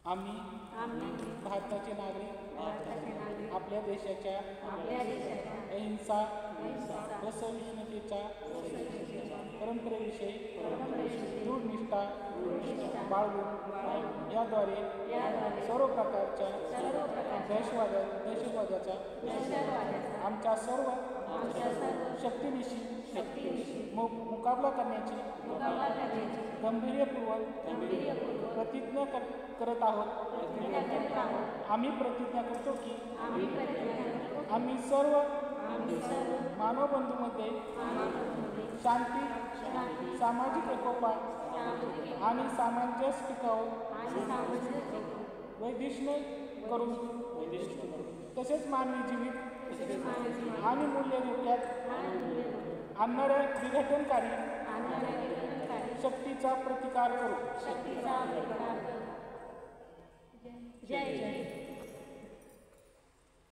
आम्ही भारताचे नागरिक आपल्या देशाच्या अहिंसा व सहिष्णुतेच्या परंपरेविषयी दृढ निष्ठा बाळगून याद्वारे सर्व प्रकारच्या दहशतवादाचा आमच्या सर्व शक्तीनिशी मुकाबला करण्याची गंभीरपूर्वक प्रतिज्ञा करत आहोत। आम्ही प्रतिज्ञा करतो की आम्ही सर्व मानव बंधूंमध्ये शांती, सामाजिक एकोपा आणि सामंजस्य टिकावून वैदिष्ण्य करून तसेच मानवी जीवित आणि मूल्य धोक्यात आणणाऱ्या विघटनकारी शक्तीचा प्रतिकार करू। जय जय।